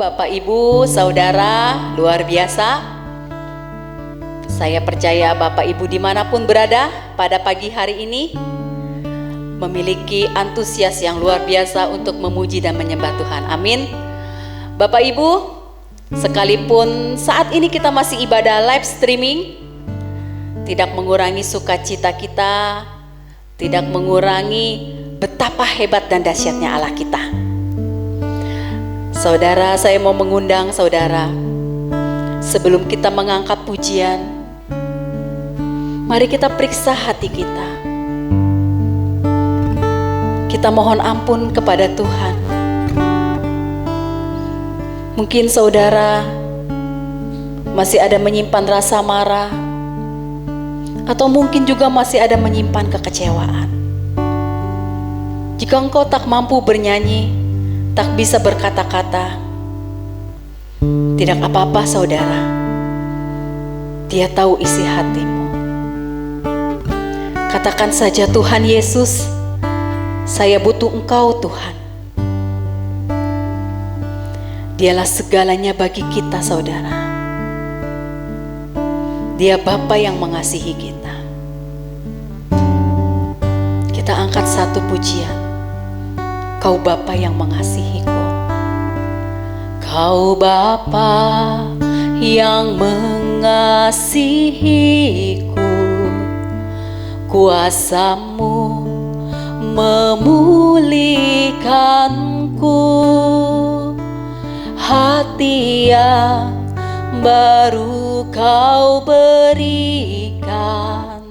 Bapak, Ibu, Saudara, luar biasa. Saya percaya Bapak Ibu dimanapun berada pada pagi hari ini memiliki antusias yang luar biasa untuk memuji dan menyembah Tuhan. Amin. Bapak Ibu, sekalipun saat ini kita masih ibadah live streaming, tidak mengurangi sukacita kita, tidak mengurangi betapa hebat dan dahsyatnya Allah kita. Saudara, saya mau mengundang saudara, sebelum kita mengangkat pujian, mari kita periksa hati kita. Kita mohon ampun kepada Tuhan. Mungkin saudara masih ada menyimpan rasa marah, atau mungkin juga masih ada menyimpan kekecewaan. Jika engkau tak mampu bernyanyi, tak bisa berkata-kata, tidak apa-apa saudara, Dia tahu isi hatimu. Katakan saja, Tuhan Yesus, saya butuh Engkau Tuhan. Dialah segalanya bagi kita saudara. Dia Bapa yang mengasihi kita. Kita angkat satu pujian. Kau Bapa yang mengasihiku. Kau Bapa yang mengasihiku. Kuasa-Mu memulihkanku. Hati yang baru Kau berikan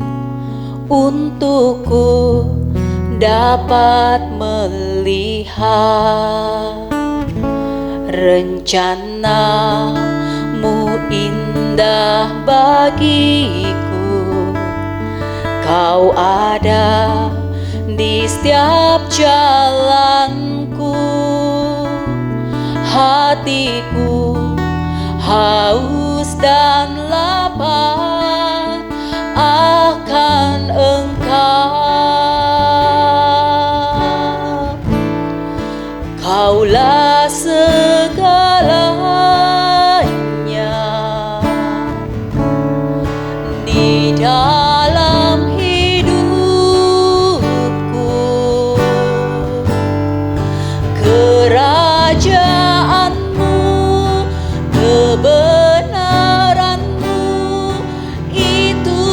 untukku dapat melihat rencana-Mu indah bagiku. Kau ada di setiap jalanku. Hatiku haus dan lapar akan Engkau. Kaulah segalanya di dalam hidupku. Kerajaan-Mu, kebenaran-Mu, itu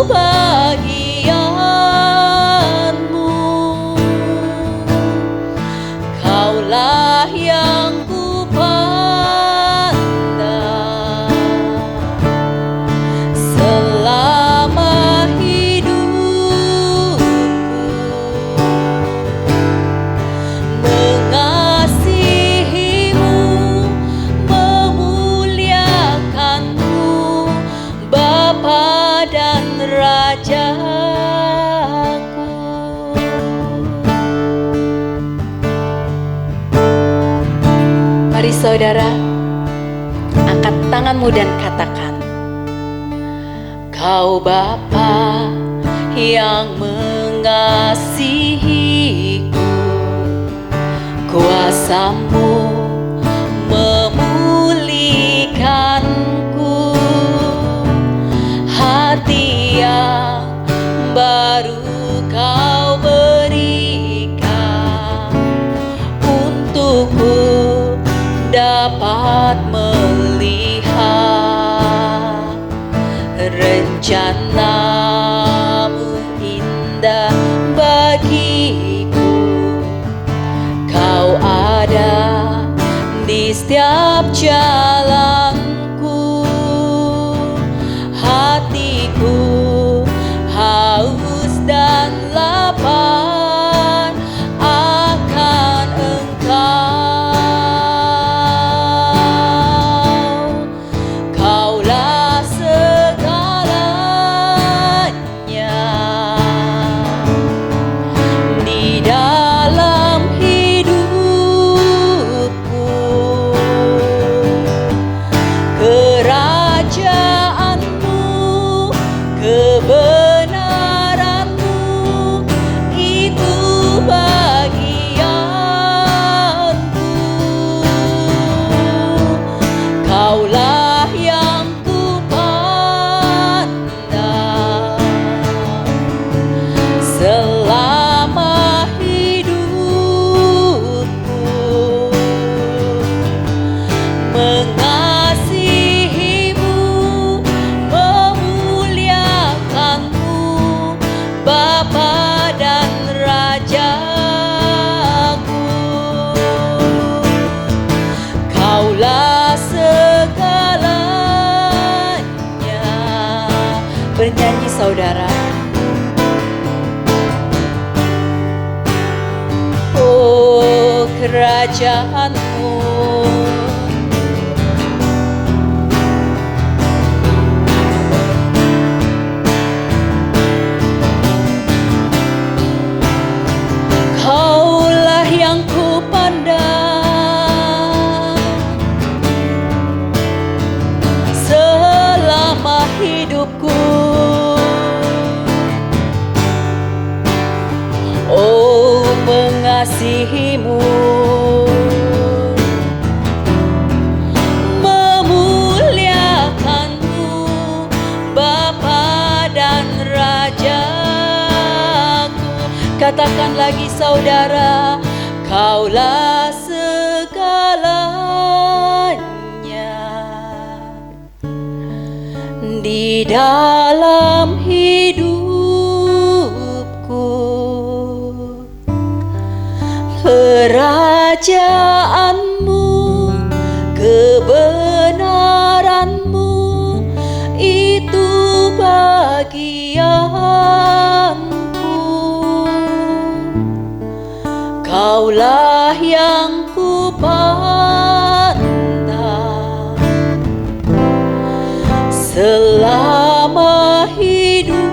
bagian-Mu. Kaulah yang ku pandang selama hidupku. Mengasihi-Mu, memuliakan-Mu, Bapa dan Rajaku. Mari saudara, angkat tanganmu dan katakan, Kau Bapa yang mengasihiku. Kuasa-Mu memulihkanku. Hati yang baru Kau berikan untukku dapat melihat rencana-Mu indah bagiku. Kau ada di setiap jalanku. Hatiku haus dan lapar akan Engkau. Kaulah segalanya di dalam hidupku. kerajaanmu. Kaulah yang kupandang selama hidupku. Oh, mengasihimu, memuliakanmu, Bapa dan Rajaku. Katakan lagi saudara, Kaulah segalanya di dalam hidupku. Kerajaanmu, kebenaranmu, itu bagianku. Kaulah yang kupandang selama hidupku,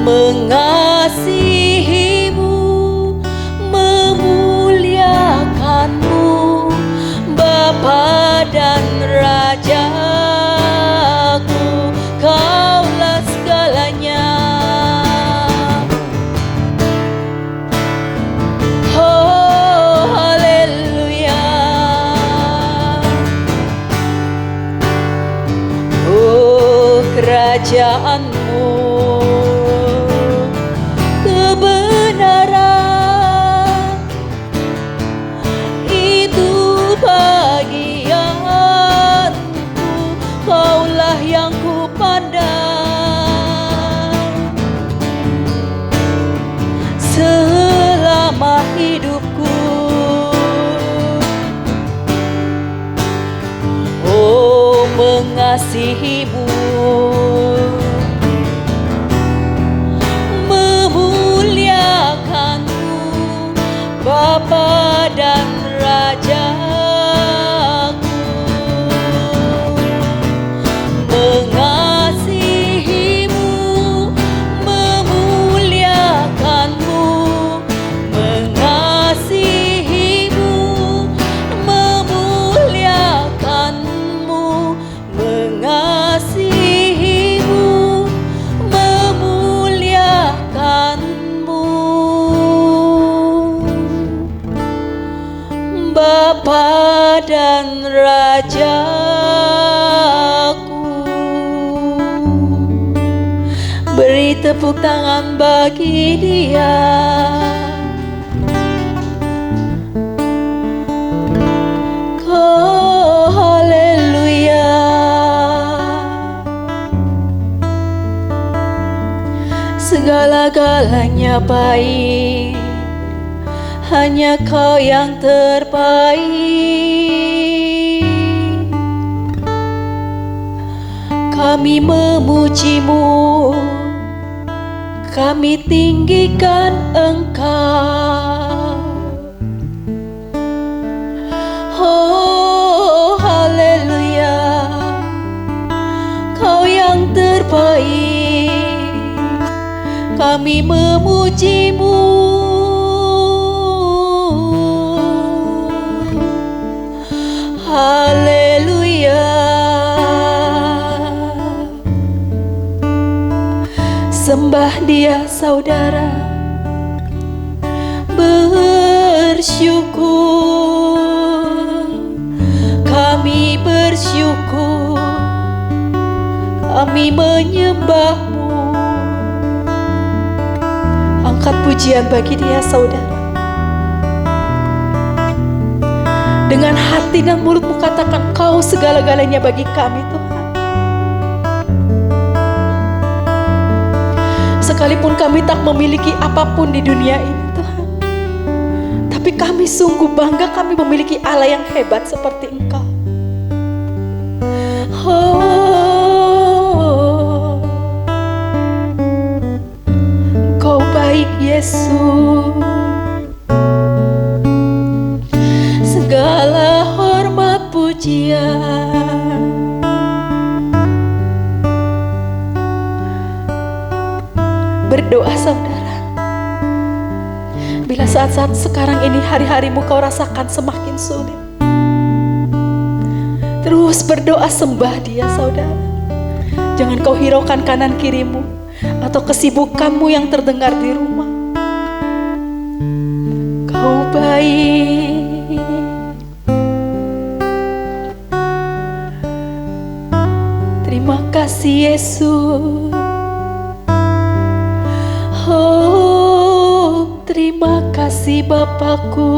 mengasihimu, memuliakanmu, Bapa dan Rajaku. Kaulah segalanya. Oh, haleluya. Oh, kerajaanmu, kebenaran, itu bagianku. Kaulah yang kupandang selama hidupku. Oh, mengasihimu, memuliakanmu, Bapa dan Rajaku. Mengasihimu, memuliakanmu, mengasihimu, memuliakanmu, mengasihimu, memuliakanmu, Bapa dan Rajaku. Beri tepuk tangan bagi Dia. Oh, haleluya. Segala-galanya baik, hanya Kau yang terbaik. Kami memujimu, kami tinggikan Engkau. Oh, haleluya. Kau yang terbaik, kami memujimu. Haleluya. Sembah Dia saudara, bersyukur, kami bersyukur, kami menyembah-Mu. Angkat pujian bagi Dia saudara. Dengan hati dan mulutmu katakan, Kau segala-galanya bagi kami Tuhan. Sekalipun kami tak memiliki apapun di dunia ini Tuhan, tapi kami sungguh bangga kami memiliki Allah yang hebat seperti Engkau. Oh, Kau baik Yesus. Segala hormat pujian berdoa saudara. Bila saat-saat sekarang ini hari-harimu kau rasakan semakin sulit, terus berdoa, sembah Dia saudara. Jangan kau hiraukan kanan kirimu atau kesibukanmu yang terdengar di rumah. Kau baik, terima kasih Yesus. Oh, terima kasih Bapakku.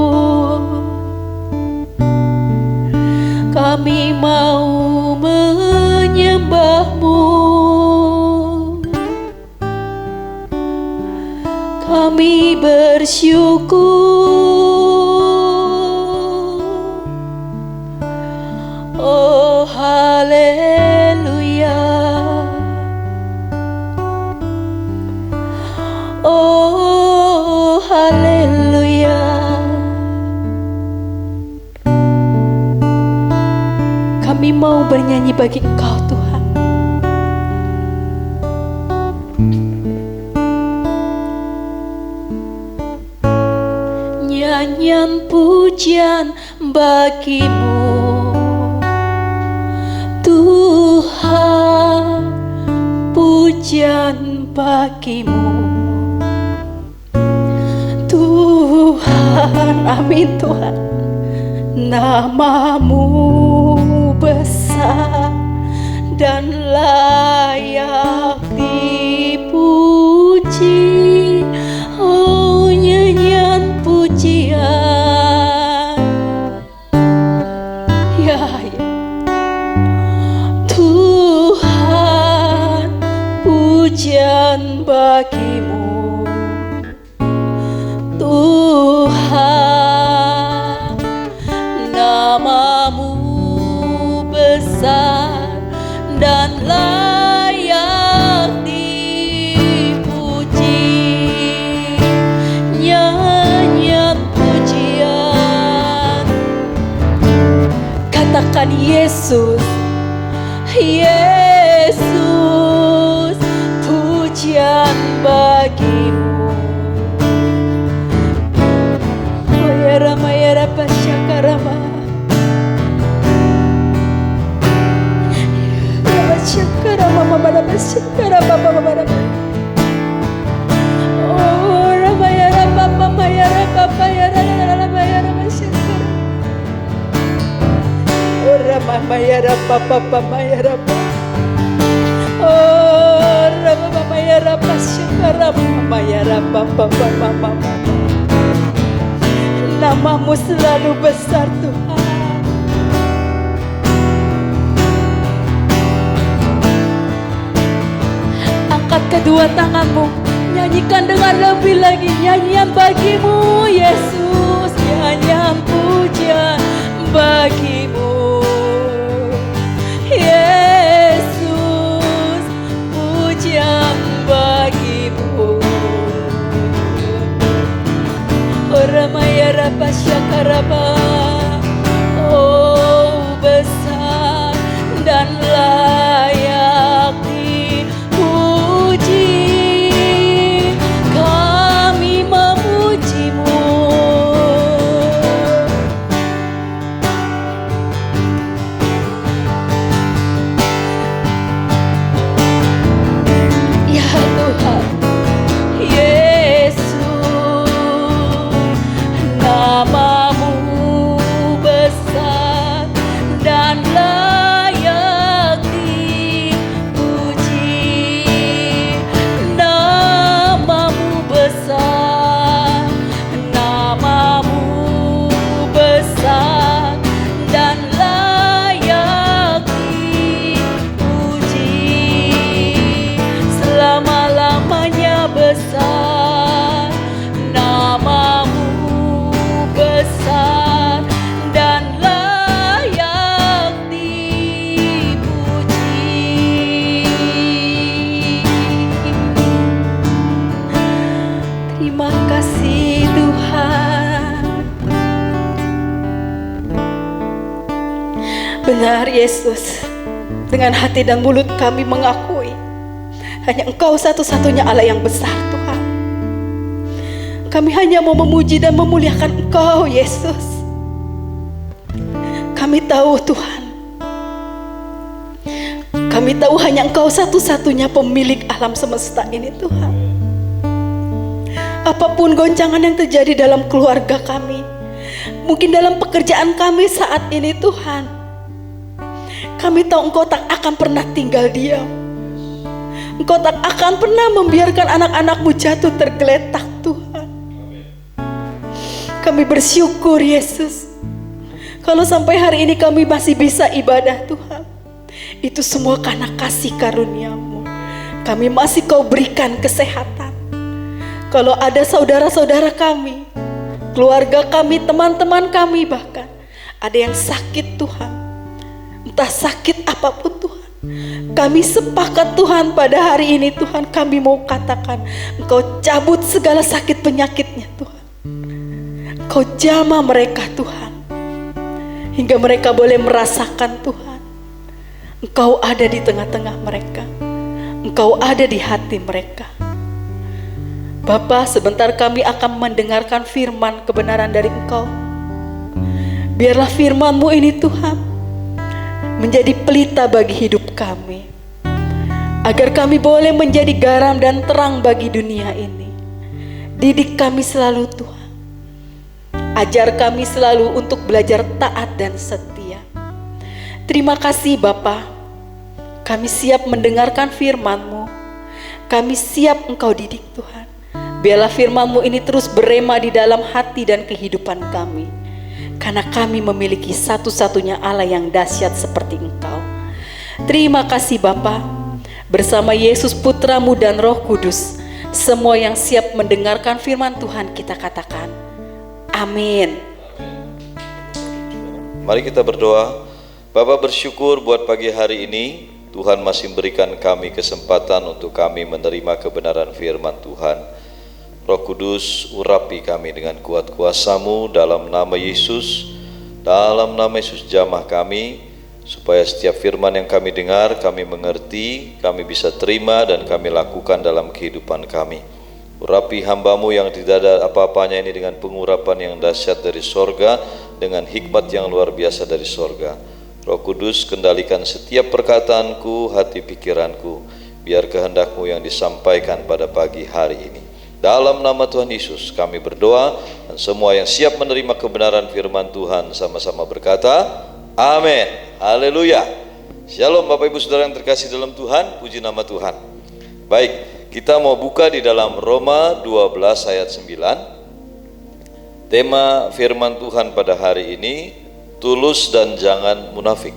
Kami mau menyembah-Mu. Kami bersyukur. Oh, haleluya. Oh, haleluya. Kami mau bernyanyi bagi Engkau Tuhan. Nyanyian pujian bagi-Mu Tuhan, pujian bagi-Mu Tuhan. Amin Tuhan. Nama-Mu besar dan layak dipuji. Oh, nyanyian pujian, ya, ya. Tuhan, pujian bagi-Mu Tuhan. Nama-Mu besar dan layak dipuji. Nyanyian pujian, katakan Yesus, Yesus, pujian bagi-Mu. Rama ya Rabba Syakarama, Rabba Syakarama, Mama Rabba Syakarama, Mama Rabba. Oh, Rama ya Rabba, Mama ya Rabba, Mama ya Rabba, ya Rabba Syakarama. Oh, Rama ya Rabba, Mama ya Rabba. Oh, Rama Mama ya Rabba Syakarama, Mama ya Rabba, Mama. Nama-Mu selalu besar Tuhan. Angkat kedua tangan-Mu, nyanyikan dengan lebih lagi. Nyanyian bagi-Mu Yesus, nyanyian pujian bagi-Mu Yesus, pujian bagi-Mu. Ramaya Rabba Syakaraba. Oh, besar dan layak dipuji. Kami memuji-Mu. Ya Tuhan, Yesus, nama-Mu Yesus, dengan hati dan mulut kami mengakui hanya Engkau satu-satunya Allah yang besar, Tuhan. Kami hanya mau memuji dan memuliakan Engkau, Yesus. Kami tahu, Tuhan, kami tahu hanya Engkau satu-satunya pemilik alam semesta ini, Tuhan. Apapun goncangan yang terjadi dalam keluarga kami, mungkin dalam pekerjaan kami saat ini, Tuhan, kami tahu Engkau tak akan pernah tinggal diam. Engkau tak akan pernah membiarkan anak-anak-Mu jatuh tergeletak, Tuhan. Kami bersyukur, Yesus, kalau sampai hari ini kami masih bisa ibadah, Tuhan. Itu semua karena kasih karunia-Mu. Kami masih Kau berikan kesehatan. Kalau ada saudara-saudara kami, keluarga kami, teman-teman kami bahkan ada yang sakit, Tuhan, entah sakit apapun, Tuhan, kami sepakat, Tuhan, pada hari ini, Tuhan, kami mau katakan Engkau cabut segala sakit penyakitnya, Tuhan. Engkau jamah mereka, Tuhan, hingga mereka boleh merasakan, Tuhan, Engkau ada di tengah-tengah mereka, Engkau ada di hati mereka. Bapa, sebentar kami akan mendengarkan firman kebenaran dari Engkau. Biarlah firman-Mu ini, Tuhan, menjadi pelita bagi hidup kami, agar kami boleh menjadi garam dan terang bagi dunia ini. Didik kami selalu, Tuhan. Ajar kami selalu untuk belajar taat dan setia. Terima kasih, Bapa. Kami siap mendengarkan firman-Mu. Kami siap Engkau didik, Tuhan. Biarlah firman-Mu ini terus berema di dalam hati dan kehidupan kami. Karena kami memiliki satu-satunya Allah yang dahsyat seperti Engkau. Terima kasih, Bapa. Bersama Yesus Putra-Mu dan Roh Kudus, semua yang siap mendengarkan firman Tuhan kita katakan, amin. Mari kita berdoa. Bapak bersyukur buat pagi hari ini. Tuhan masih memberikan kami kesempatan untuk kami menerima kebenaran firman Tuhan. Roh Kudus, urapi kami dengan kuat kuasa-Mu dalam nama Yesus. Dalam nama Yesus jamah kami, supaya setiap firman yang kami dengar, kami mengerti, kami bisa terima dan kami lakukan dalam kehidupan kami. Urapi hamba-Mu yang tidak ada apa-apanya ini dengan pengurapan yang dahsyat dari sorga, dengan hikmat yang luar biasa dari sorga. Roh Kudus, kendalikan setiap perkataanku, hati pikiranku, biar kehendak-Mu yang disampaikan pada pagi hari ini. Dalam nama Tuhan Yesus kami berdoa, dan semua yang siap menerima kebenaran firman Tuhan sama-sama berkata, amin. Haleluya. Shalom Bapak Ibu Saudara yang terkasih dalam Tuhan, puji nama Tuhan. Baik, kita mau buka di dalam Roma 12 ayat 9. Tema firman Tuhan pada hari ini, tulus dan jangan munafik.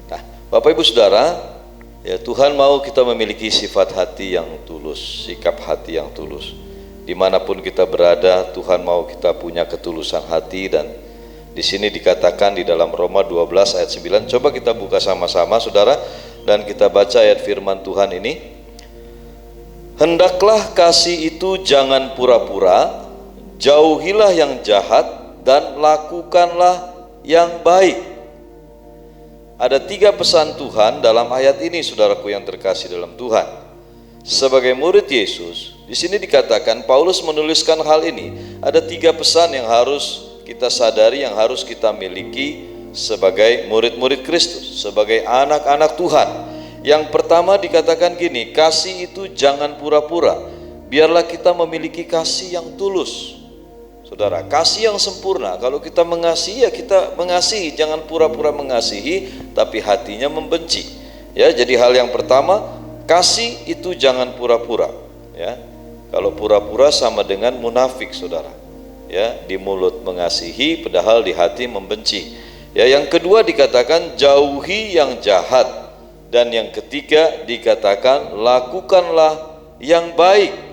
Nah, Bapak Ibu Saudara, ya, Tuhan mau kita memiliki sifat hati yang tulus, sikap hati yang tulus. Dimanapun kita berada, Tuhan mau kita punya ketulusan hati. Dan di sini dikatakan di dalam Roma 12 ayat 9. Coba kita buka sama-sama, Saudara, dan kita baca ayat firman Tuhan ini. Hendaklah kasih itu jangan pura-pura, jauhilah yang jahat dan lakukanlah yang baik. Ada 3 pesan Tuhan dalam ayat ini, saudaraku yang terkasih dalam Tuhan. Sebagai murid Yesus, di sini dikatakan Paulus menuliskan hal ini. Ada 3 pesan yang harus kita sadari, yang harus kita miliki sebagai murid-murid Kristus, sebagai anak-anak Tuhan. Yang pertama dikatakan gini, kasih itu jangan pura-pura. Biarlah kita memiliki kasih yang tulus. Saudara, kasih yang sempurna. Kalau kita mengasihi, ya kita mengasihi, jangan pura-pura mengasihi tapi hatinya membenci. Ya, jadi hal yang pertama, kasih itu jangan pura-pura. Ya, kalau pura-pura sama dengan munafik, saudara. Ya, di mulut mengasihi padahal di hati membenci. Ya, yang kedua dikatakan jauhi yang jahat, dan yang ketiga dikatakan lakukanlah yang baik.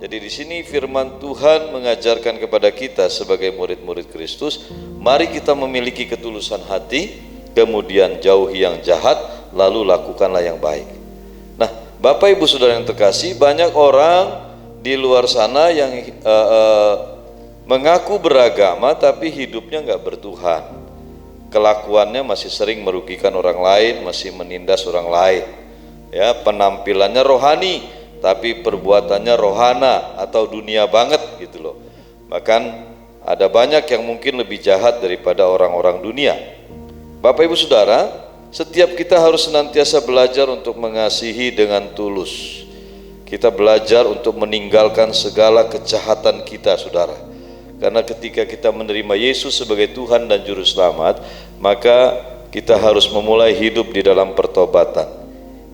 Jadi di sini firman Tuhan mengajarkan kepada kita sebagai murid-murid Kristus, mari kita memiliki ketulusan hati, kemudian jauhi yang jahat, lalu lakukanlah yang baik. Nah, Bapak Ibu Saudara yang terkasih, banyak orang di luar sana yang mengaku beragama tapi hidupnya nggak bertuhan. kelakuannya masih sering merugikan orang lain, masih menindas orang lain. Ya, penampilannya rohani, tapi perbuatannya rohana atau dunia banget gitu loh. Bahkan ada banyak yang mungkin lebih jahat daripada orang-orang dunia. Bapak Ibu Saudara, setiap kita harus senantiasa belajar untuk mengasihi dengan tulus. Kita belajar untuk meninggalkan segala kejahatan kita, saudara. Karena ketika kita menerima Yesus sebagai Tuhan dan Juru Selamat, maka kita harus memulai hidup di dalam pertobatan,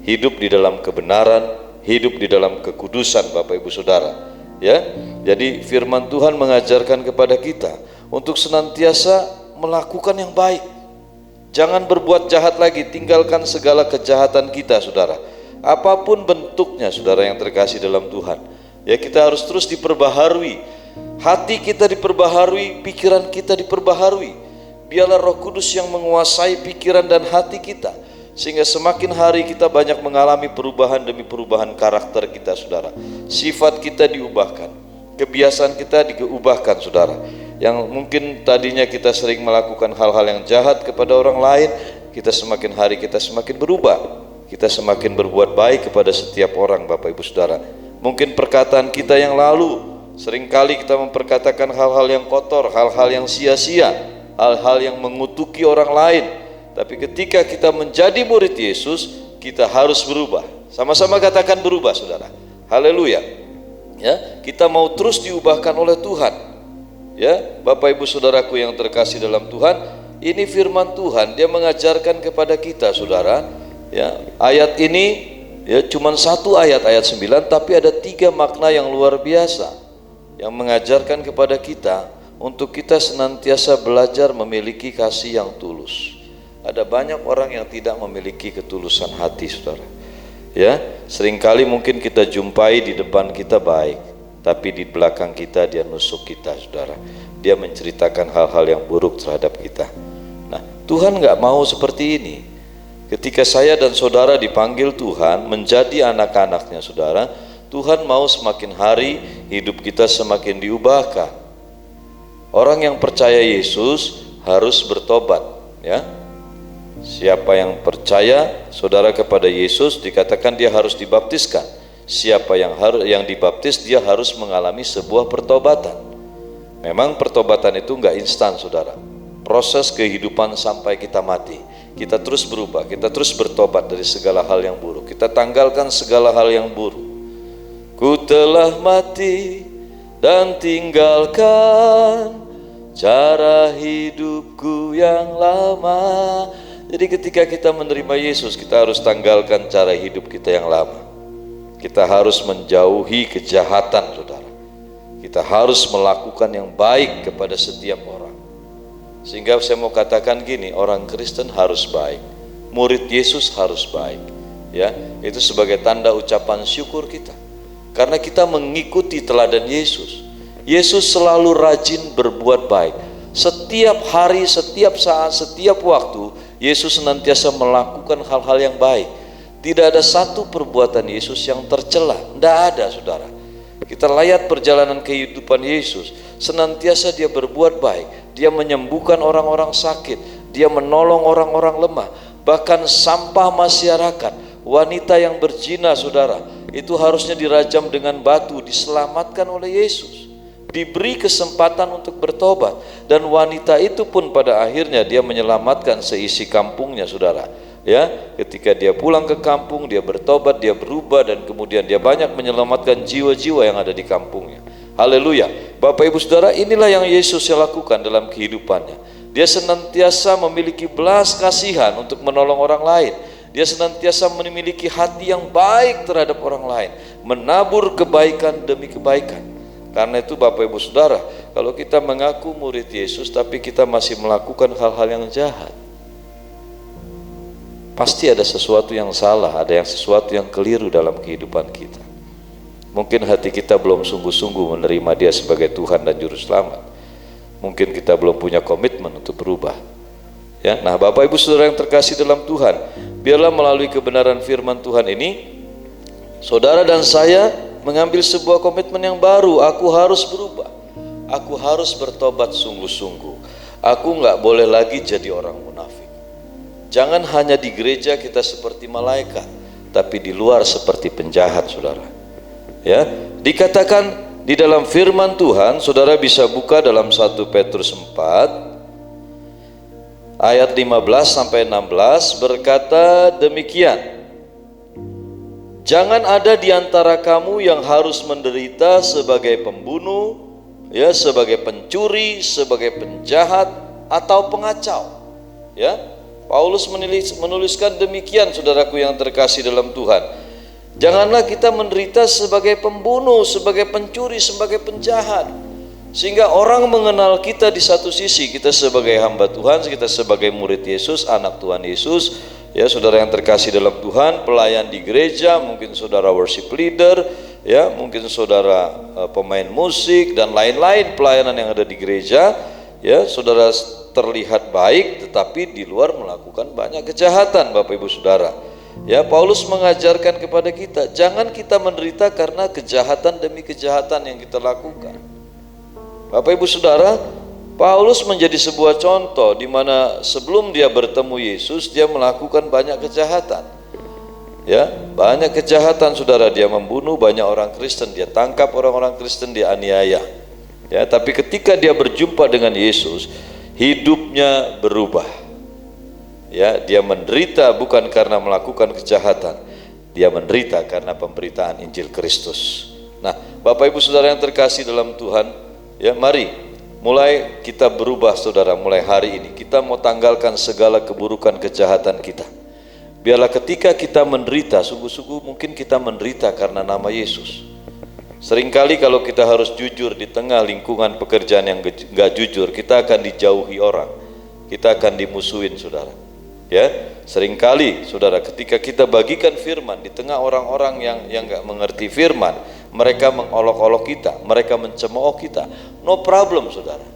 hidup di dalam kebenaran, hidup di dalam kekudusan, Bapak Ibu Saudara. Ya, jadi firman Tuhan mengajarkan kepada kita untuk senantiasa melakukan yang baik. Jangan berbuat jahat lagi, tinggalkan segala kejahatan kita, saudara. Apapun bentuknya, saudara yang terkasih dalam Tuhan. Ya, kita harus terus diperbaharui. Hati kita diperbaharui, pikiran kita diperbaharui. Biarlah Roh Kudus yang menguasai pikiran dan hati kita, sehingga semakin hari kita banyak mengalami perubahan demi perubahan karakter kita, saudara. Sifat kita diubahkan, kebiasaan kita diubahkan, saudara. Yang mungkin tadinya kita sering melakukan hal-hal yang jahat kepada orang lain, kita semakin hari kita semakin berubah. Kita semakin berbuat baik kepada setiap orang, Bapak Ibu Saudara. Mungkin perkataan kita yang lalu, seringkali kita memperkatakan hal-hal yang kotor, hal-hal yang sia-sia, hal-hal yang mengutuki orang lain. Tapi ketika kita menjadi murid Yesus, kita harus berubah. Sama-sama katakan berubah, saudara. Haleluya. Ya, kita mau terus diubahkan oleh Tuhan. Ya, Bapak Ibu Saudaraku yang terkasih dalam Tuhan, ini firman Tuhan, dia mengajarkan kepada kita, saudara. Ya, ayat ini ya cuman satu ayat 9, tapi ada 3 makna yang luar biasa yang mengajarkan kepada kita untuk kita senantiasa belajar memiliki kasih yang tulus. Ada banyak orang yang tidak memiliki ketulusan hati, saudara. Ya, seringkali mungkin kita jumpai di depan kita baik, tapi di belakang kita dia nusuk kita, saudara. Dia menceritakan hal-hal yang buruk terhadap kita. Nah, Tuhan nggak mau seperti ini. Ketika saya dan saudara dipanggil Tuhan menjadi anak-anaknya, saudara, Tuhan mau semakin hari hidup kita semakin diubahkan. Orang yang percaya Yesus harus bertobat, ya. Siapa yang percaya, saudara, kepada Yesus, dikatakan dia harus dibaptiskan. Siapa yang dibaptis, dia harus mengalami sebuah pertobatan. Memang pertobatan itu enggak instan, saudara. Proses kehidupan sampai kita mati. Kita terus berubah, kita terus bertobat dari segala hal yang buruk. Kita tanggalkan segala hal yang buruk. Ku telah mati dan tinggalkan cara hidupku yang lama. Jadi ketika kita menerima Yesus, kita harus tanggalkan cara hidup kita yang lama. Kita harus menjauhi kejahatan, saudara. Kita harus melakukan yang baik kepada setiap orang. Sehingga saya mau katakan gini, orang Kristen harus baik, murid Yesus harus baik. Ya, itu sebagai tanda ucapan syukur kita. Karena kita mengikuti teladan Yesus. Yesus selalu rajin berbuat baik. Setiap hari, setiap saat, setiap waktu, Yesus senantiasa melakukan hal-hal yang baik. Tidak ada satu perbuatan Yesus yang tercela, tidak ada, saudara. Kita lihat perjalanan kehidupan Yesus, senantiasa dia berbuat baik. Dia menyembuhkan orang-orang sakit, dia menolong orang-orang lemah. Bahkan sampah masyarakat, wanita yang berzina, saudara, itu harusnya dirajam dengan batu, diselamatkan oleh Yesus. Diberi kesempatan untuk bertobat, dan wanita itu pun pada akhirnya dia menyelamatkan seisi kampungnya, saudara. Ya, ketika dia pulang ke kampung, dia bertobat, dia berubah, dan kemudian dia banyak menyelamatkan jiwa-jiwa yang ada di kampungnya. Haleluya. Bapak Ibu Saudara, inilah yang Yesus lakukan dalam kehidupannya. Dia senantiasa memiliki belas kasihan untuk menolong orang lain. Dia senantiasa memiliki hati yang baik terhadap orang lain, menabur kebaikan demi kebaikan. Karena itu Bapak Ibu Saudara, kalau kita mengaku murid Yesus tapi kita masih melakukan hal-hal yang jahat, pasti ada sesuatu yang salah, ada sesuatu yang keliru dalam kehidupan kita. Mungkin hati kita belum sungguh-sungguh menerima dia sebagai Tuhan dan Juru Selamat. Mungkin kita belum punya komitmen untuk berubah. Ya, nah Bapak Ibu Saudara yang terkasih dalam Tuhan, biarlah melalui kebenaran firman Tuhan ini, saudara dan saya mengambil sebuah komitmen yang baru. Aku harus berubah. Aku harus bertobat sungguh-sungguh. Aku nggak boleh lagi jadi orang munafik. Jangan hanya di gereja kita seperti malaikat, tapi di luar seperti penjahat, saudara. Ya, dikatakan di dalam firman Tuhan, saudara bisa buka dalam 1 Petrus 4 ayat 15 sampai 16 berkata demikian. Jangan ada di antara kamu yang harus menderita sebagai pembunuh, ya, sebagai pencuri, sebagai penjahat atau pengacau. Ya, Paulus menuliskan demikian, saudaraku yang terkasih dalam Tuhan. Janganlah kita menderita sebagai pembunuh, sebagai pencuri, sebagai penjahat. Sehingga orang mengenal kita di satu sisi, kita sebagai hamba Tuhan, kita sebagai murid Yesus, anak Tuhan Yesus, ya saudara yang terkasih dalam Tuhan, pelayan di gereja, mungkin saudara worship leader, ya mungkin saudara pemain musik dan lain-lain pelayanan yang ada di gereja, ya saudara terlihat baik, tetapi di luar melakukan banyak kejahatan, Bapak Ibu Saudara. Ya, Paulus mengajarkan kepada kita, jangan kita menderita karena kejahatan demi kejahatan yang kita lakukan. Bapak Ibu Saudara, Paulus menjadi sebuah contoh di mana sebelum dia bertemu Yesus, dia melakukan banyak kejahatan. Ya, banyak kejahatan, saudara. Dia membunuh banyak orang Kristen, dia tangkap orang-orang Kristen, dia aniaya. Ya, tapi ketika dia berjumpa dengan Yesus, hidupnya berubah. Ya, dia menderita bukan karena melakukan kejahatan, dia menderita karena pemberitaan Injil Kristus. Nah, Bapak Ibu Saudara yang terkasih dalam Tuhan, ya mari mulai kita berubah, saudara. Mulai hari ini kita mau tanggalkan segala keburukan kejahatan kita. Biarlah ketika kita menderita, sungguh-sungguh mungkin kita menderita karena nama Yesus. Seringkali kalau kita harus jujur di tengah lingkungan pekerjaan yang gak jujur, kita akan dijauhi orang, kita akan dimusuhin, saudara. Ya, seringkali saudara ketika kita bagikan firman di tengah orang-orang yang gak mengerti firman, mereka mengolok-olok kita, mereka mencemooh kita. No problem, saudara.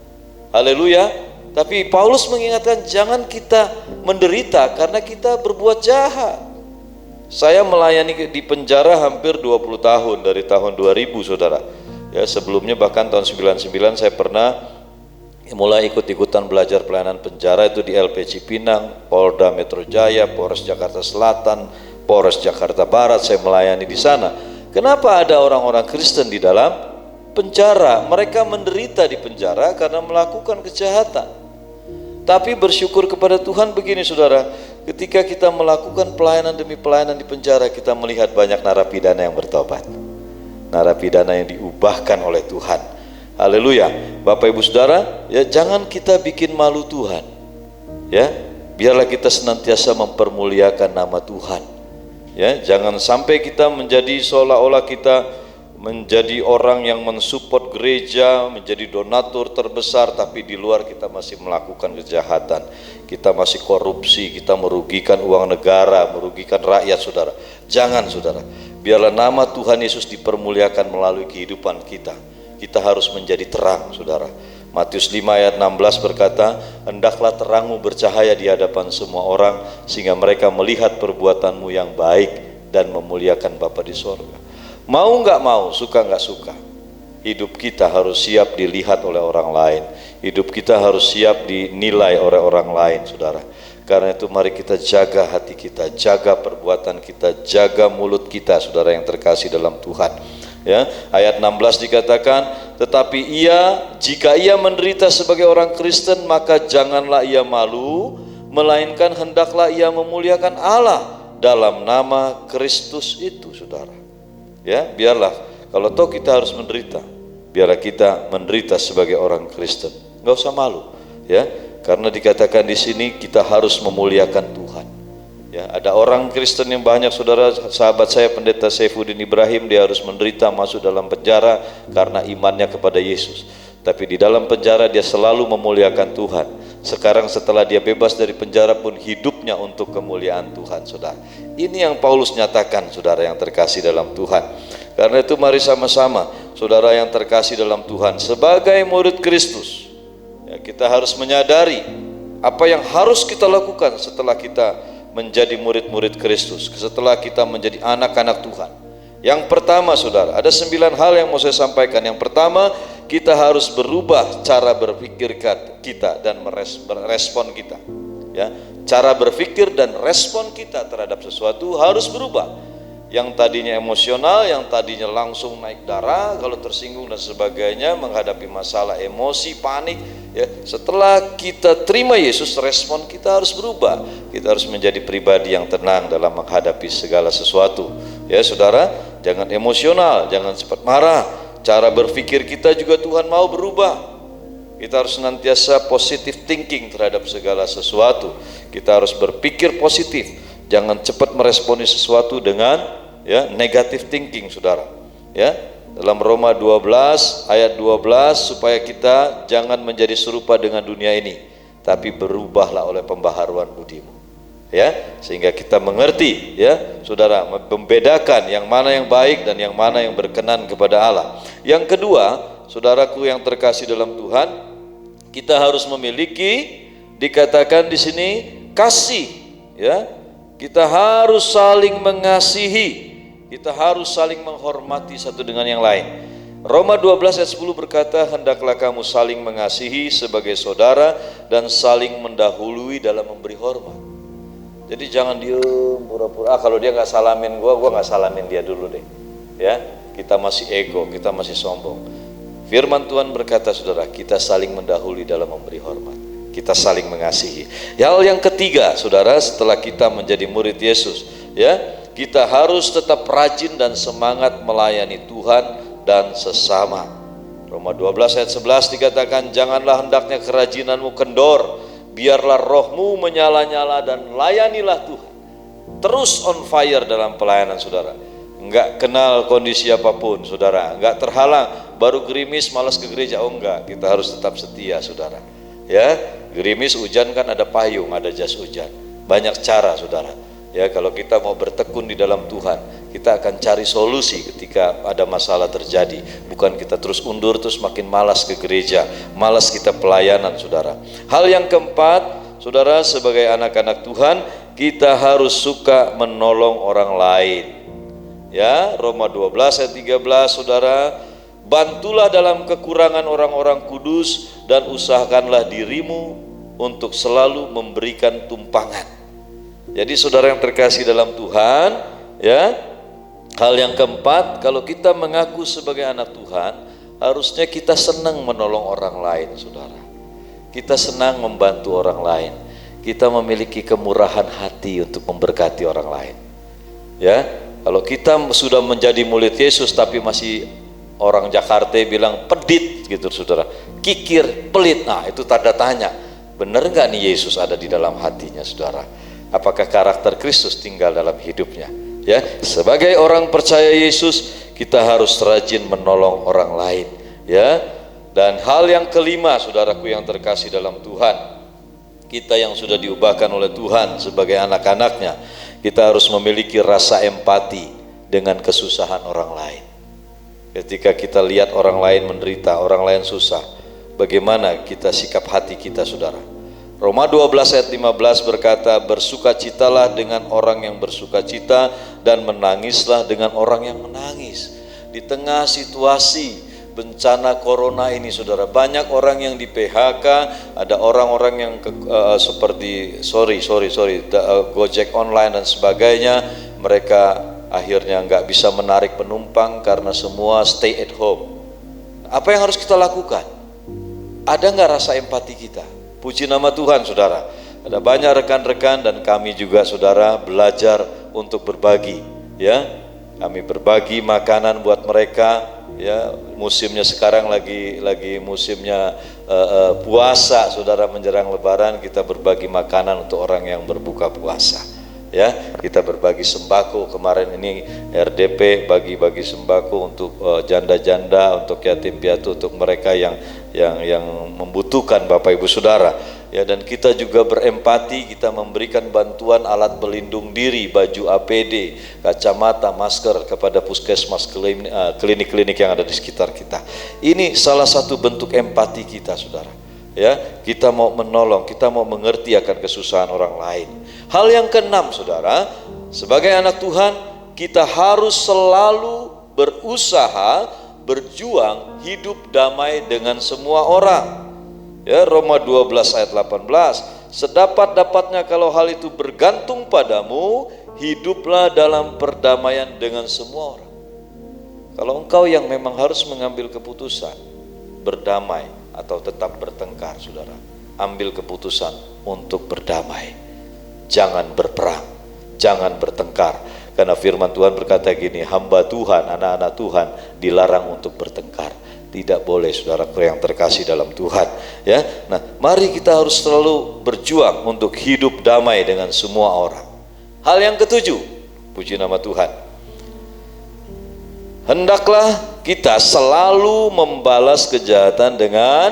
Haleluya. Tapi Paulus mengingatkan jangan kita menderita karena kita berbuat jahat. Saya melayani di penjara hampir 20 tahun, dari tahun 2000, saudara. Ya, sebelumnya bahkan tahun 99 saya pernah mulai ikut-ikutan belajar pelayanan penjara itu di LP Cipinang, Polda Metro Jaya, Polres Jakarta Selatan, Polres Jakarta Barat. Saya melayani di sana. Kenapa ada orang-orang Kristen di dalam penjara? Mereka menderita di penjara karena melakukan kejahatan. Tapi bersyukur kepada Tuhan begini, saudara, ketika kita melakukan pelayanan demi pelayanan di penjara, kita melihat banyak narapidana yang bertobat, narapidana yang diubahkan oleh Tuhan. Haleluya. Bapak Ibu Saudara, ya jangan kita bikin malu Tuhan. Ya, biarlah kita senantiasa mempermuliakan nama Tuhan. Ya, jangan sampai kita menjadi seolah-olah kita menjadi orang yang mensupport gereja, menjadi donatur terbesar, tapi di luar kita masih melakukan kejahatan, kita masih korupsi, kita merugikan uang negara, merugikan rakyat, saudara. Jangan, saudara. Biarlah nama Tuhan Yesus dipermuliakan melalui kehidupan kita. Kita harus menjadi terang, saudara. Matius 5 ayat 16 berkata, hendaklah terangmu bercahaya di hadapan semua orang, sehingga mereka melihat perbuatanmu yang baik dan memuliakan Bapa di sorga. Mau nggak mau, suka nggak suka, hidup kita harus siap dilihat oleh orang lain. Hidup kita harus siap dinilai oleh orang lain, saudara. Karena itu mari kita jaga hati kita, jaga perbuatan kita, jaga mulut kita, saudara yang terkasih dalam Tuhan. Ya, ayat 16 dikatakan, tetapi jika ia menderita sebagai orang Kristen, maka janganlah ia malu, melainkan hendaklah ia memuliakan Allah dalam nama Kristus itu, saudara. Ya, biarlah kalau toh kita harus menderita, biarlah kita menderita sebagai orang Kristen. Nggak usah malu, ya, karena dikatakan di sini kita harus memuliakan Tuhan. Ya, ada orang Kristen yang banyak, saudara. Sahabat saya Pendeta Saifuddin Ibrahim, dia harus menderita masuk dalam penjara karena imannya kepada Yesus. Tapi di dalam penjara dia selalu memuliakan Tuhan. Sekarang setelah dia bebas dari penjara pun hidupnya untuk kemuliaan Tuhan, saudara. Ini yang Paulus nyatakan, saudara yang terkasih dalam Tuhan. Karena itu mari sama-sama, saudara yang terkasih dalam Tuhan, sebagai murid Kristus, ya, kita harus menyadari apa yang harus kita lakukan setelah kita menjadi murid-murid Kristus, setelah kita menjadi anak-anak Tuhan. Yang pertama, saudara, ada 9 hal yang mau saya sampaikan. Yang pertama, kita harus berubah cara berpikir kita dan merespon kita. Ya, cara berpikir dan respon kita terhadap sesuatu harus berubah. Yang tadinya emosional, yang tadinya langsung naik darah kalau tersinggung dan sebagainya, menghadapi masalah emosi, panik, ya. Setelah kita terima Yesus, respon kita harus berubah. Kita harus menjadi pribadi yang tenang dalam menghadapi segala sesuatu. Ya, saudara, jangan emosional, jangan cepat marah. Cara berpikir kita juga Tuhan mau berubah. Kita harus senantiasa positive thinking terhadap segala sesuatu. Kita harus berpikir positif. Jangan cepat meresponi sesuatu dengan negative thinking, saudara. Ya, dalam Roma 12 ayat 12, supaya kita jangan menjadi serupa dengan dunia ini, tapi berubahlah oleh pembaharuan budimu. Ya, sehingga kita mengerti, ya, saudara, membedakan yang mana yang baik dan yang mana yang berkenan kepada Allah. Yang kedua, saudaraku yang terkasih dalam Tuhan, kita harus memiliki, dikatakan di sini, kasih, ya. Kita harus saling mengasihi, kita harus saling menghormati satu dengan yang lain. Roma 12 ayat 10 berkata, hendaklah kamu saling mengasihi sebagai saudara dan saling mendahului dalam memberi hormat. Jadi jangan diem pura-pura, kalau dia nggak salamin gua nggak salamin dia dulu deh. Ya, kita masih ego, kita masih sombong. Firman Tuhan berkata, saudara, kita saling mendahului dalam memberi hormat. Kita saling mengasihi. Hal yang ketiga, saudara, setelah kita menjadi murid Yesus, ya, kita harus tetap rajin dan semangat melayani Tuhan dan sesama. Roma 12 ayat 11 dikatakan, janganlah hendaknya kerajinanmu kendor, biarlah rohmu menyala-nyala dan layanilah Tuhan. Terus on fire dalam pelayanan, saudara. Enggak kenal kondisi apapun, saudara. Enggak terhalang, baru gerimis malas ke gereja. Oh enggak, kita harus tetap setia, saudara. Ya, gerimis hujan kan ada payung, ada jas hujan. Banyak cara, saudara. Ya, kalau kita mau bertekun di dalam Tuhan, kita akan cari solusi ketika ada masalah terjadi. Bukan kita terus undur, terus makin malas ke gereja, malas kita pelayanan, saudara. Hal yang keempat, saudara, sebagai anak-anak Tuhan, kita harus suka menolong orang lain. Ya, Roma 12 ayat 13, saudara, bantulah dalam kekurangan orang-orang kudus dan usahakanlah dirimu untuk selalu memberikan tumpangan. Jadi saudara yang terkasih dalam Tuhan, ya, hal yang keempat, kalau kita mengaku sebagai anak Tuhan, harusnya kita senang menolong orang lain, saudara. Kita senang membantu orang lain. Kita memiliki kemurahan hati untuk memberkati orang lain. Ya, kalau kita sudah menjadi murid Yesus tapi masih orang Jakarta bilang pedit gitu, saudara, kikir, pelit, nah itu tanda tanya. Benar nggak nih Yesus ada di dalam hatinya, saudara? Apakah karakter Kristus tinggal dalam hidupnya? Ya, sebagai orang percaya Yesus, kita harus rajin menolong orang lain. Ya, dan hal yang kelima, saudaraku yang terkasih dalam Tuhan, kita yang sudah diubahkan oleh Tuhan sebagai anak-anaknya, kita harus memiliki rasa empati dengan kesusahan orang lain. Ketika kita lihat orang lain menderita, orang lain susah, bagaimana kita sikap hati kita, saudara? Roma 12 ayat 15 berkata, bersukacitalah dengan orang yang bersukacita dan menangislah dengan orang yang menangis. Di tengah situasi bencana corona ini, saudara, banyak orang yang di PHK, ada orang-orang yang seperti Gojek online dan sebagainya, mereka akhirnya nggak bisa menarik penumpang karena semua stay at home. Apa yang harus kita lakukan? Ada nggak rasa empati kita? Puji nama Tuhan, saudara. Ada banyak rekan-rekan dan kami juga, saudara, belajar untuk berbagi. Ya, kami berbagi makanan buat mereka. Ya, musimnya sekarang lagi musimnya puasa, saudara, menjelang Lebaran, kita berbagi makanan untuk orang yang berbuka puasa. Ya, kita berbagi sembako. Kemarin ini RDP bagi-bagi sembako untuk janda-janda, untuk yatim piatu, untuk mereka yang membutuhkan, Bapak Ibu Saudara. Ya, dan kita juga berempati, kita memberikan bantuan alat pelindung diri, baju APD, kacamata, masker kepada puskesmas, klinik-klinik yang ada di sekitar kita. Ini salah satu bentuk empati kita, saudara. Ya, kita mau menolong, kita mau mengerti akan kesusahan orang lain. Hal yang keenam, saudara, sebagai anak Tuhan, kita harus selalu berusaha berjuang hidup damai dengan semua orang. Ya, Roma 12 ayat 18, sedapat-dapatnya kalau hal itu bergantung padamu, hiduplah dalam perdamaian dengan semua orang. Kalau engkau yang memang harus mengambil keputusan berdamai atau tetap bertengkar, saudara, ambil keputusan untuk berdamai. Jangan berperang, jangan bertengkar. Karena firman Tuhan berkata gini, hamba Tuhan, anak-anak Tuhan dilarang untuk bertengkar. Tidak boleh, saudaraku yang terkasih dalam Tuhan. Ya, nah, mari kita harus selalu berjuang untuk hidup damai dengan semua orang. Hal yang ketujuh, puji nama Tuhan. Hendaklah kita selalu membalas kejahatan dengan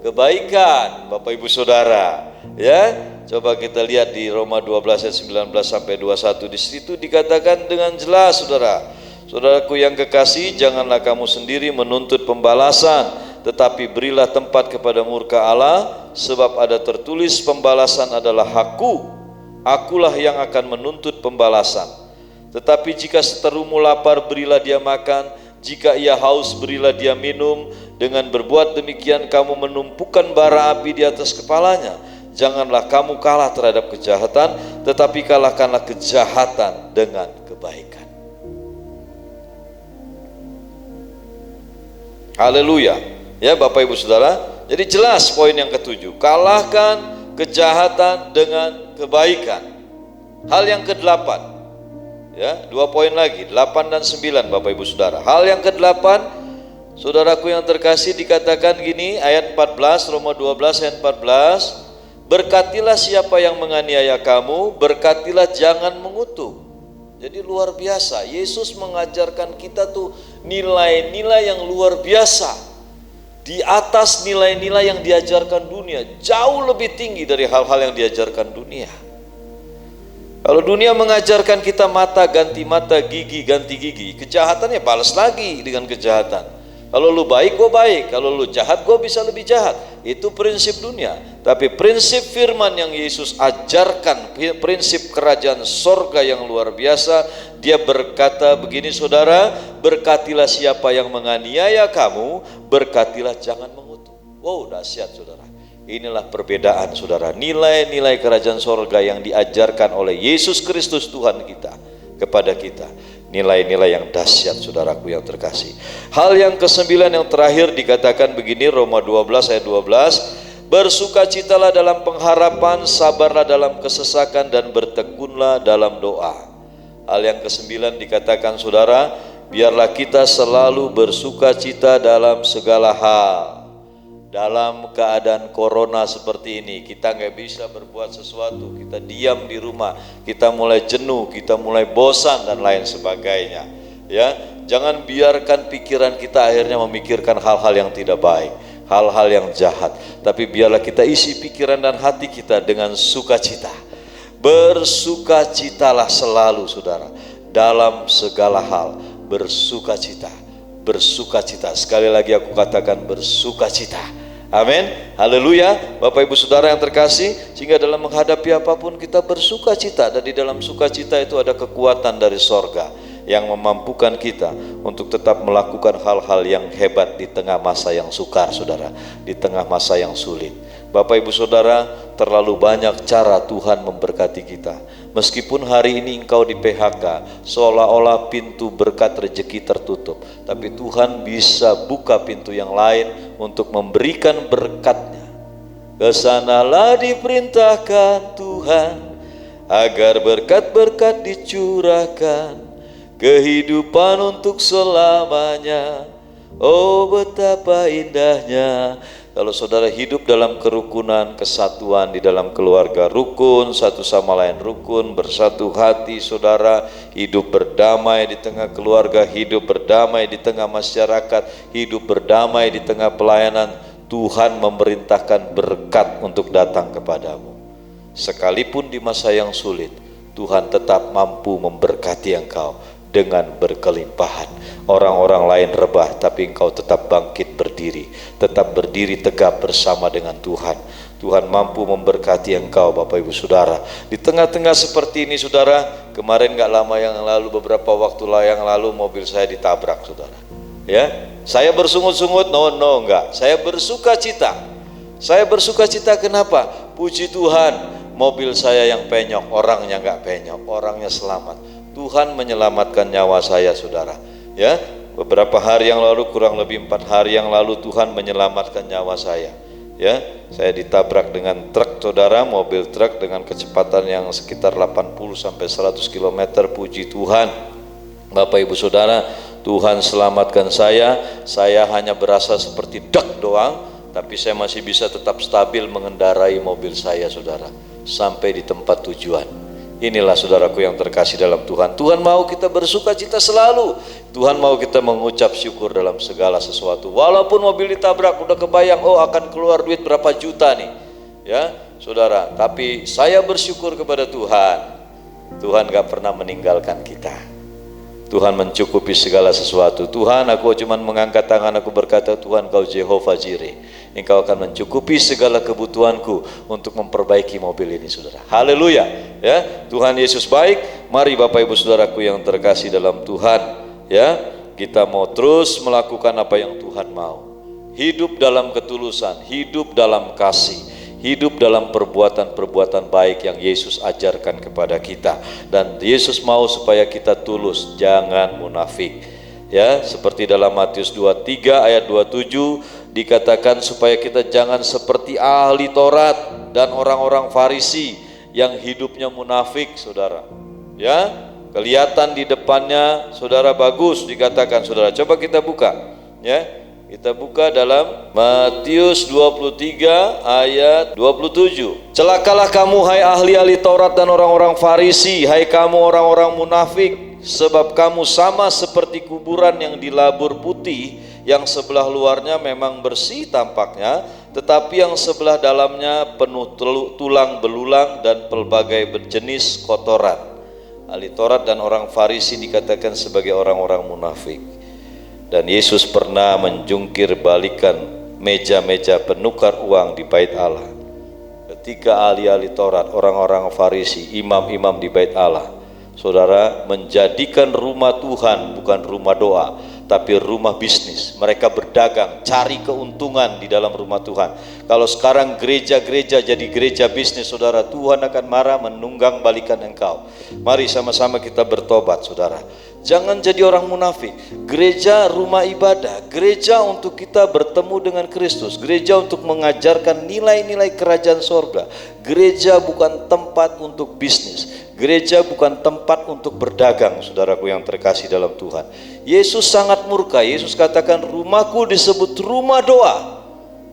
kebaikan, Bapak Ibu Saudara. Ya, coba kita lihat di Roma 12 ayat 19 sampai 21. Di situ dikatakan dengan jelas, saudara. Saudaraku yang kekasih, janganlah kamu sendiri menuntut pembalasan, tetapi berilah tempat kepada murka Allah, sebab ada tertulis pembalasan adalah hakku. Akulah yang akan menuntut pembalasan. Tetapi jika seterumu lapar, berilah dia makan. Jika ia haus, berilah dia minum. Dengan berbuat demikian kamu menumpukan bara api di atas kepalanya. Janganlah kamu kalah terhadap kejahatan, tetapi kalahkanlah kejahatan dengan kebaikan. Haleluya. Ya Bapak Ibu Saudara, jadi jelas poin yang ketujuh, kalahkan kejahatan dengan kebaikan. Hal yang ke-8, ya, 2 poin lagi, 8 dan 9 Bapak Ibu Saudara. Hal yang ke-8, saudaraku yang terkasih, dikatakan gini, ayat 14, Roma 12 ayat 14, berkatilah siapa yang menganiaya kamu, berkatilah jangan mengutuk. Jadi luar biasa, Yesus mengajarkan kita tuh nilai-nilai yang luar biasa, di atas nilai-nilai yang diajarkan dunia, jauh lebih tinggi dari hal-hal yang diajarkan dunia. Kalau dunia mengajarkan kita mata ganti mata, gigi ganti gigi, kejahatannya balas lagi dengan kejahatan. Kalau lu baik, gue baik. Kalau lu jahat, gue bisa lebih jahat. Itu prinsip dunia. Tapi prinsip firman yang Yesus ajarkan, prinsip kerajaan sorga yang luar biasa. Dia berkata begini, saudara, berkatilah siapa yang menganiaya kamu, berkatilah jangan mengutuk. Wow, dahsyat saudara. Inilah perbedaan saudara, nilai-nilai kerajaan sorga yang diajarkan oleh Yesus Kristus Tuhan kita kepada kita. Nilai-nilai yang dahsyat saudaraku yang terkasih. Hal yang ke-9 yang terakhir dikatakan begini, Roma 12 ayat 12, bersukacitalah dalam pengharapan, sabarlah dalam kesesakan, dan bertekunlah dalam doa. Hal yang ke-9 dikatakan saudara, biarlah kita selalu bersukacita dalam segala hal. Dalam keadaan corona seperti ini, kita nggak bisa berbuat sesuatu, kita diam di rumah, kita mulai jenuh, kita mulai bosan dan lain sebagainya. Ya, jangan biarkan pikiran kita akhirnya memikirkan hal-hal yang tidak baik, hal-hal yang jahat. Tapi biarlah kita isi pikiran dan hati kita dengan sukacita. Bersukacitalah selalu, saudara, dalam segala hal. Bersukacita, bersukacita. Sekali lagi aku katakan bersukacita. Amin, haleluya. Bapak Ibu Saudara yang terkasih, sehingga dalam menghadapi apapun kita bersukacita, dan di dalam sukacita itu ada kekuatan dari sorga yang memampukan kita untuk tetap melakukan hal-hal yang hebat di tengah masa yang sukar, saudara, di tengah masa yang sulit. Bapak Ibu Saudara, terlalu banyak cara Tuhan memberkati kita. Meskipun hari ini engkau di PHK, seolah-olah pintu berkat rezeki tertutup, tapi Tuhan bisa buka pintu yang lain untuk memberikan berkatnya. Kesanalah diperintahkan Tuhan, agar berkat-berkat dicurahkan, kehidupan untuk selamanya. Oh betapa indahnya kalau saudara hidup dalam kerukunan, kesatuan di dalam keluarga, rukun, satu sama lain rukun, bersatu hati saudara, hidup berdamai di tengah keluarga, hidup berdamai di tengah masyarakat, hidup berdamai di tengah pelayanan. Tuhan memerintahkan berkat untuk datang kepadamu. Sekalipun di masa yang sulit, Tuhan tetap mampu memberkati engkau dengan berkelimpahan. Orang-orang lain rebah, tapi engkau tetap bangkit berdiri, tetap berdiri tegap bersama dengan Tuhan. Tuhan mampu memberkati engkau Bapak Ibu Saudara. Di tengah-tengah seperti ini saudara, kemarin gak lama yang lalu, beberapa waktu yang lalu mobil saya ditabrak saudara. Ya, saya bersungut-sungut, no, enggak. Saya bersuka cita. Saya bersuka cita kenapa? Puji Tuhan, mobil saya yang penyok, orangnya enggak penyok, orangnya selamat. Tuhan menyelamatkan nyawa saya, saudara. Ya, beberapa hari yang lalu, kurang lebih 4 hari yang lalu, Tuhan menyelamatkan nyawa saya. Ya, saya ditabrak dengan truk, saudara, mobil truk dengan kecepatan yang sekitar 80 sampai 100 km. Puji Tuhan, Bapak Ibu Saudara, Tuhan selamatkan saya. Saya hanya berasa seperti dak doang, tapi saya masih bisa tetap stabil mengendarai mobil saya, saudara, sampai di tempat tujuan. Inilah saudaraku yang terkasih dalam Tuhan. Tuhan mau kita bersuka cita selalu. Tuhan mau kita mengucap syukur dalam segala sesuatu. Walaupun mobil ditabrak, udah kebayang, oh akan keluar duit berapa juta nih, ya saudara. Tapi saya bersyukur kepada Tuhan. Tuhan gak pernah meninggalkan kita. Tuhan mencukupi segala sesuatu. Tuhan, aku cuma mengangkat tangan, aku berkata, Tuhan, Kau Jehovah Jireh, Engkau akan mencukupi segala kebutuhanku untuk memperbaiki mobil ini, saudara. Haleluya, ya. Tuhan Yesus baik. Mari Bapak Ibu Saudaraku yang terkasih dalam Tuhan, ya, kita mau terus melakukan apa yang Tuhan mau. Hidup dalam ketulusan, hidup dalam kasih, hidup dalam perbuatan-perbuatan baik yang Yesus ajarkan kepada kita. Dan Yesus mau supaya kita tulus, jangan munafik. Ya, seperti dalam Matius 23 ayat 27 dikatakan supaya kita jangan seperti ahli Taurat dan orang-orang Farisi yang hidupnya munafik, saudara. Ya, kelihatan di depannya, saudara, bagus dikatakan, saudara. Coba kita buka, ya. Kita buka dalam Matius 23 ayat 27. Celakalah kamu, hai ahli-ahli Taurat dan orang-orang Farisi, hai kamu orang-orang munafik, sebab kamu sama seperti kuburan yang dilabur putih, yang sebelah luarnya memang bersih tampaknya, tetapi yang sebelah dalamnya penuh tulang belulang dan pelbagai jenis kotoran. Ahli Taurat dan orang Farisi dikatakan sebagai orang-orang munafik. Dan Yesus pernah menjungkir balikan meja-meja penukar uang di bait Allah. Ketika ahli-ahli Taurat, orang-orang Farisi, imam-imam di bait Allah, saudara, menjadikan rumah Tuhan bukan rumah doa, tapi rumah bisnis. Mereka berdagang, cari keuntungan di dalam rumah Tuhan. Kalau sekarang gereja-gereja jadi gereja bisnis, saudara, Tuhan akan marah, menunggang balikan engkau. Mari sama-sama kita bertobat, saudara. Jangan jadi orang munafik. Gereja rumah ibadah, gereja untuk kita bertemu dengan Kristus, gereja untuk mengajarkan nilai-nilai kerajaan sorga. Gereja bukan tempat untuk bisnis, gereja bukan tempat untuk berdagang, saudaraku yang terkasih dalam Tuhan. Yesus sangat murka. Yesus katakan, rumahku disebut rumah doa,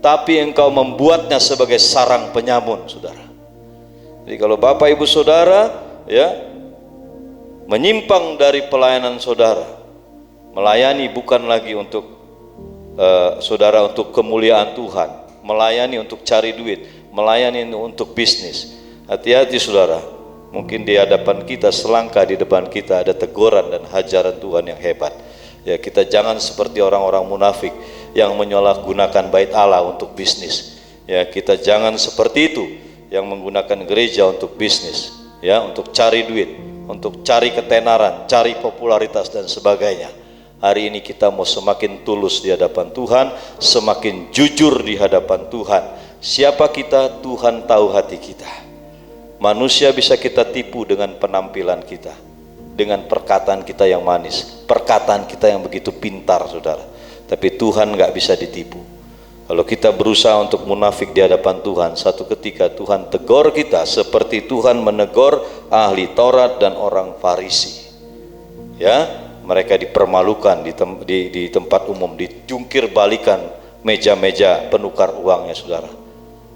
tapi engkau membuatnya sebagai sarang penyamun, saudara. Jadi kalau Bapak Ibu Saudara, ya, menyimpang dari pelayanan saudara, melayani bukan lagi untuk saudara untuk kemuliaan Tuhan, melayani untuk cari duit, melayani untuk bisnis. Hati-hati, saudara. Mungkin di hadapan kita, selangkah di depan kita ada teguran dan hajaran Tuhan yang hebat. Ya, kita jangan seperti orang-orang munafik yang menyalahgunakan bait Allah untuk bisnis. Ya, kita jangan seperti itu yang menggunakan gereja untuk bisnis, ya, untuk cari duit, untuk cari ketenaran, cari popularitas dan sebagainya. Hari ini kita mau semakin tulus di hadapan Tuhan, semakin jujur di hadapan Tuhan. Siapa kita? Tuhan tahu hati kita. Manusia bisa kita tipu dengan penampilan kita, dengan perkataan kita yang manis, perkataan kita yang begitu pintar, saudara. Tapi Tuhan gak bisa ditipu. Kalau kita berusaha untuk munafik di hadapan Tuhan, satu ketika Tuhan tegur kita seperti Tuhan menegur ahli Taurat dan orang Farisi. Ya, mereka dipermalukan di tempat umum, dijungkir balikan meja-meja penukar uangnya, saudara.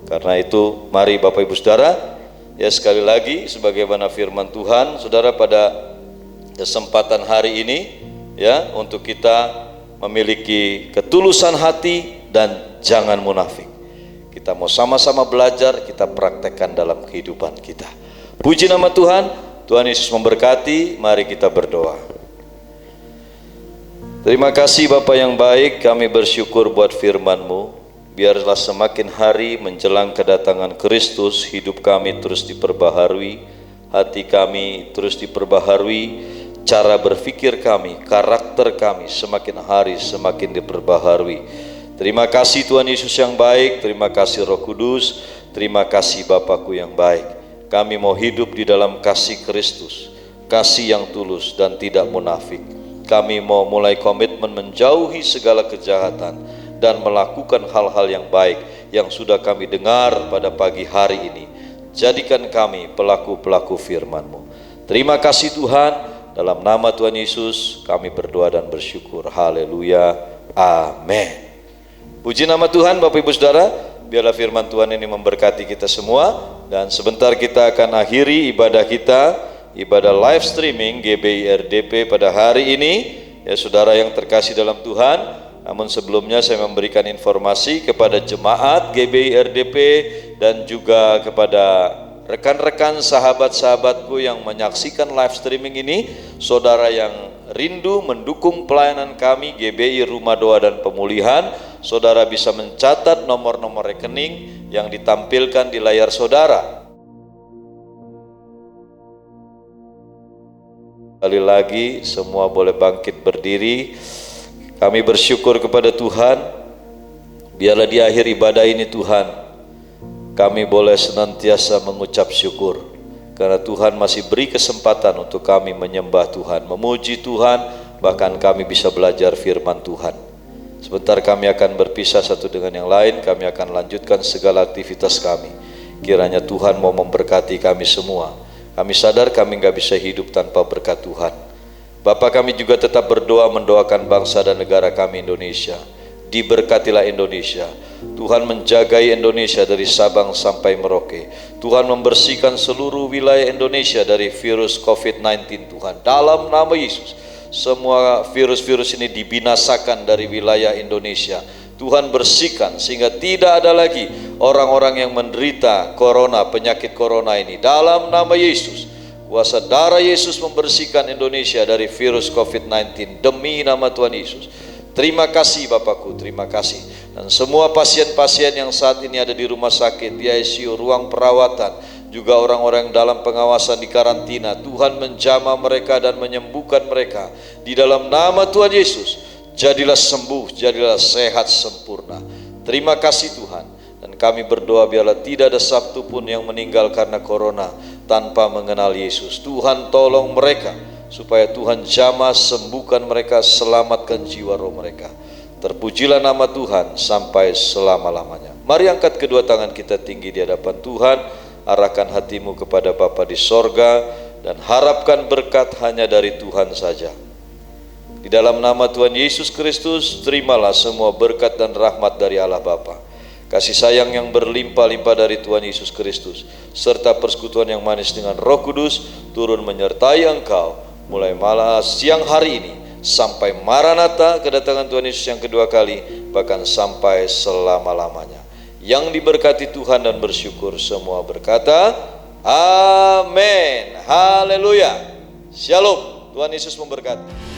Karena itu, mari Bapak Ibu Saudara, ya, sekali lagi sebagaimana firman Tuhan, saudara, pada kesempatan hari ini, ya, untuk kita memiliki ketulusan hati dan jangan munafik. Kita mau sama-sama belajar, kita praktekkan dalam kehidupan kita. Puji nama Tuhan. Tuhan Yesus memberkati. Mari kita berdoa. Terima kasih Bapa yang baik, kami bersyukur buat firman-Mu. Biarlah semakin hari menjelang kedatangan Kristus, hidup kami terus diperbaharui, hati kami terus diperbaharui, cara berpikir kami, karakter kami semakin hari semakin diperbaharui. Terima kasih Tuhan Yesus yang baik, terima kasih Roh Kudus, terima kasih Bapakku yang baik. Kami mau hidup di dalam kasih Kristus, kasih yang tulus dan tidak munafik. Kami mau mulai komitmen menjauhi segala kejahatan dan melakukan hal-hal yang baik yang sudah kami dengar pada pagi hari ini. Jadikan kami pelaku-pelaku firman-Mu. Terima kasih Tuhan. Dalam nama Tuhan Yesus kami berdoa dan bersyukur. Haleluya. Amin. Puji nama Tuhan Bapak Ibu Saudara. Biarlah firman Tuhan ini memberkati kita semua. Dan sebentar kita akan akhiri ibadah kita, ibadah live streaming GBI RDP pada hari ini. Ya saudara yang terkasih dalam Tuhan. Namun sebelumnya saya memberikan informasi kepada jemaat GBI RDP dan juga kepada rekan-rekan sahabat-sahabatku yang menyaksikan live streaming ini, saudara yang rindu mendukung pelayanan kami GBI Rumah Doa dan Pemulihan, saudara bisa mencatat nomor-nomor rekening yang ditampilkan di layar saudara. Sekali lagi semua boleh bangkit berdiri. Kami bersyukur kepada Tuhan. Biarlah di akhir ibadah ini Tuhan, kami boleh senantiasa mengucap syukur karena Tuhan masih beri kesempatan untuk kami menyembah Tuhan, memuji Tuhan, bahkan kami bisa belajar firman Tuhan. Sebentar kami akan berpisah satu dengan yang lain, kami akan lanjutkan segala aktivitas kami. Kiranya Tuhan mau memberkati kami semua. Kami sadar kami nggak bisa hidup tanpa berkat Tuhan. Bapak kami juga tetap berdoa mendoakan bangsa dan negara kami Indonesia. Diberkatilah Indonesia. Tuhan menjagai Indonesia dari Sabang sampai Merauke. Tuhan membersihkan seluruh wilayah Indonesia dari virus COVID-19 Tuhan. Dalam nama Yesus, semua virus-virus ini dibinasakan dari wilayah Indonesia. Tuhan bersihkan sehingga tidak ada lagi orang-orang yang menderita corona, penyakit corona ini. Dalam nama Yesus, kuasa darah Yesus membersihkan Indonesia dari virus COVID-19 demi nama Tuhan Yesus. Terima kasih Bapakku, terima kasih. Dan semua pasien-pasien yang saat ini ada di rumah sakit, di ICU, ruang perawatan, juga orang-orang dalam pengawasan di karantina, Tuhan menjamah mereka dan menyembuhkan mereka. Di dalam nama Tuhan Yesus, jadilah sembuh, jadilah sehat sempurna. Terima kasih Tuhan. Dan kami berdoa biarlah tidak ada satu pun yang meninggal karena corona tanpa mengenal Yesus. Tuhan tolong mereka, supaya Tuhan jamah sembuhkan mereka, selamatkan jiwa roh mereka. Terpujilah nama Tuhan sampai selama-lamanya. Mari angkat kedua tangan kita tinggi di hadapan Tuhan, arahkan hatimu kepada Bapa di sorga, dan harapkan berkat hanya dari Tuhan saja. Di dalam nama Tuhan Yesus Kristus, terimalah semua berkat dan rahmat dari Allah Bapa, kasih sayang yang berlimpah-limpah dari Tuhan Yesus Kristus, serta persekutuan yang manis dengan Roh Kudus turun menyertai engkau mulai malam siang hari ini sampai Maranatha, kedatangan Tuhan Yesus yang kedua kali, bahkan sampai selama-lamanya. Yang diberkati Tuhan dan bersyukur semua berkata amin. Haleluya. Shalom. Tuhan Yesus memberkati.